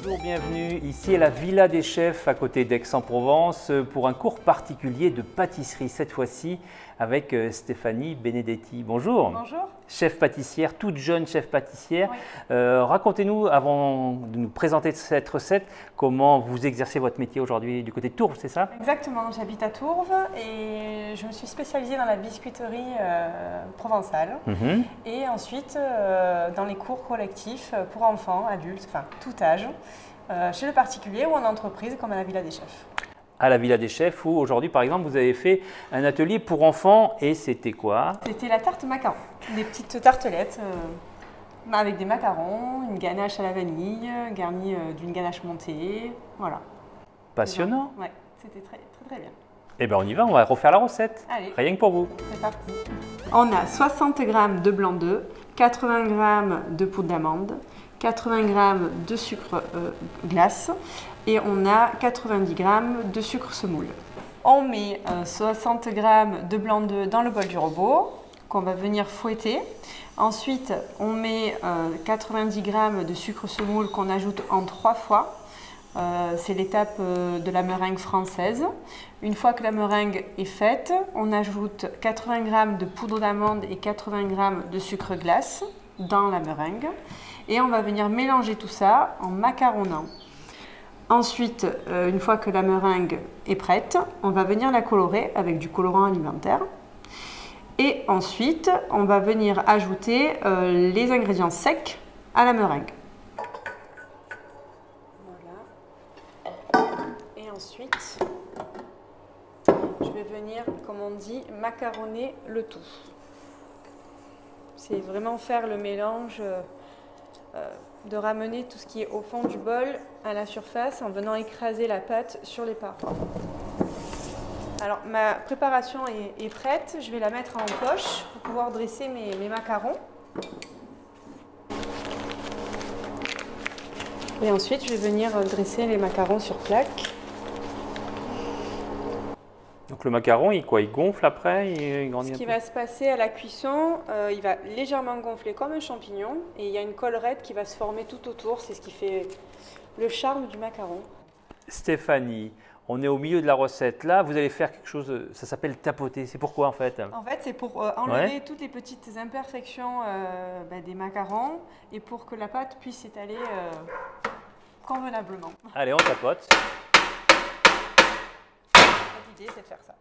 Bonjour, bienvenue ici à la Villa des Chefs à côté d'Aix-en-Provence pour un cours particulier de pâtisserie, cette fois-ci avec Stéphanie Benedetti. Bonjour. Bonjour. Chef pâtissière, toute jeune chef pâtissière. Oui. Racontez-nous, avant de nous présenter cette recette, comment vous exercez votre métier aujourd'hui du côté de Tours, c'est ça? Exactement, j'habite à Tours et je me suis spécialisée dans la biscuiterie provençale et ensuite dans les cours collectifs pour enfants, adultes, enfin tout âge, chez le particulier ou en entreprise comme à la Villa des Chefs. À la Villa des Chefs où aujourd'hui par exemple vous avez fait un atelier pour enfants et c'était quoi? C'était la tarte macaron, des petites tartelettes avec des macarons, une ganache à la vanille, garnie d'une ganache montée, voilà. Passionnant. Ouais, c'était très bien. Eh bien on y va, on va refaire la recette. Allez. Rien que pour vous. C'est parti. On a 60 g de blanc d'œuf, 80 g de poudre d'amande, 80 g de sucre glace et on a 90 g de sucre semoule. On met 60 g de blanc d'œuf dans le bol du robot qu'on va venir fouetter. Ensuite, on met 90 g de sucre semoule qu'on ajoute en 3 fois. C'est l'étape de la meringue française. Une fois que la meringue est faite, on ajoute 80 g de poudre d'amande et 80 g de sucre glace dans la meringue. Et on va venir mélanger tout ça en macaronnant. Ensuite, une fois que la meringue est prête, on va venir la colorer avec du colorant alimentaire. Et ensuite, on va venir ajouter les ingrédients secs à la meringue. Voilà. Et ensuite, je vais venir, comme on dit, macaronner le tout. C'est vraiment faire le mélange, de ramener tout ce qui est au fond du bol à la surface en venant écraser la pâte sur les parois. Alors ma préparation est prête, je vais la mettre en poche pour pouvoir dresser mes macarons. Et ensuite je vais venir dresser les macarons sur plaque. Donc le macaron, il gonfle après, il grandit un peu. Ce qui va se passer à la cuisson, il va légèrement gonfler comme un champignon et il y a une collerette qui va se former tout autour, c'est ce qui fait le charme du macaron. Stéphanie, on est au milieu de la recette là, vous allez faire quelque chose, ça s'appelle tapoter, c'est pourquoi en fait? En fait c'est pour enlever toutes les petites imperfections des macarons et pour que la pâte puisse s'étaler convenablement. Allez, on tapote. L'idée c'est de faire ça.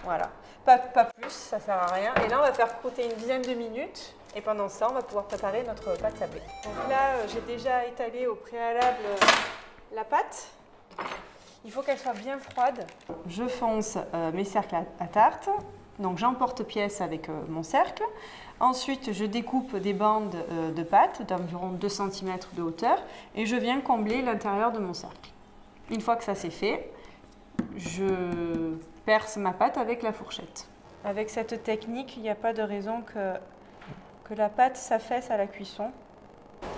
Voilà, pas plus, ça sert à rien. Et là on va faire croûter une dizaine de minutes et pendant ça on va pouvoir préparer notre pâte sablée. Donc là j'ai déjà étalé au préalable la pâte. Il faut qu'elle soit bien froide. Je fonce mes cercles à tarte. Donc j'emporte-pièce avec mon cercle. Ensuite je découpe des bandes de pâte d'environ 2 cm de hauteur et je viens combler l'intérieur de mon cercle. Une fois que ça c'est fait, je perce ma pâte avec la fourchette. Avec cette technique, il n'y a pas de raison que la pâte s'affaisse à la cuisson.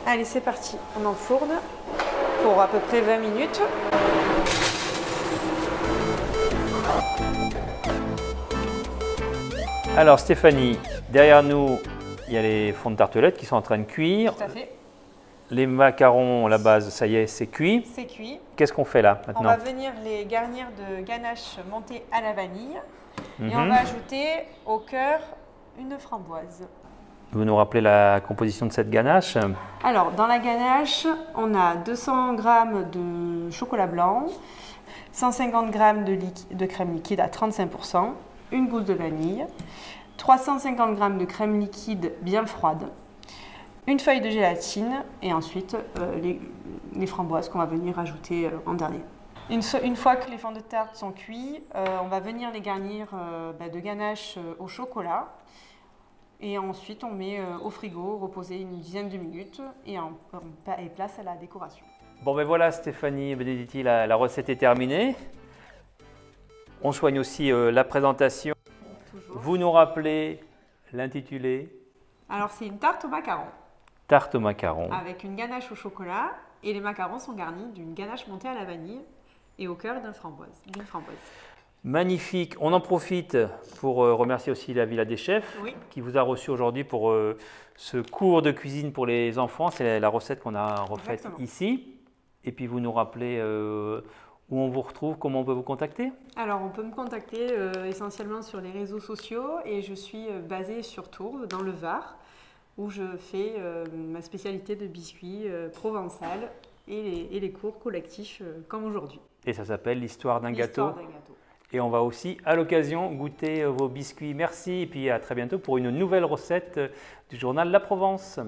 Allez, c'est parti. On enfourne pour à peu près 20 minutes. Alors Stéphanie, derrière nous, il y a les fonds de tartelettes qui sont en train de cuire. Tout à fait. Les macarons, la base, ça y est, c'est cuit. C'est cuit. Qu'est-ce qu'on fait là maintenant? On va venir les garnir de ganache montée à la vanille. Et on va ajouter au cœur une framboise. Vous nous rappelez la composition de cette ganache? Alors, dans la ganache, on a 200 g de chocolat blanc, 150 g de crème liquide à 35%, une gousse de vanille, 350 g de crème liquide bien froide, une feuille de gélatine et ensuite les framboises qu'on va venir ajouter en dernier. Une fois que les fonds de tarte sont cuits, on va venir les garnir de ganache au chocolat. Et ensuite, on met au frigo, reposer une dizaine de minutes et place à la décoration. Bon ben voilà Stéphanie Benedetti, la recette est terminée. On soigne aussi la présentation. Toujours. Vous nous rappelez l'intitulé? Alors c'est une tarte au macaron. Tarte au macaron. Avec une ganache au chocolat et les macarons sont garnis d'une ganache montée à la vanille et au cœur d'une framboise. Magnifique. On en profite pour remercier aussi la Villa des Chefs qui vous a reçu aujourd'hui pour ce cours de cuisine pour les enfants. C'est la recette qu'on a refaite ici. Et puis vous nous rappelez où on vous retrouve, comment on peut vous contacter? Alors, on peut me contacter essentiellement sur les réseaux sociaux et je suis basée sur Tours, dans le Var, où je fais ma spécialité de biscuits provençal et les cours collectifs comme aujourd'hui. Et ça s'appelle l'histoire d'un L'histoire gâteau. d'un gâteau. Et on va aussi, à l'occasion, goûter vos biscuits. Merci et puis à très bientôt pour une nouvelle recette du journal La Provence.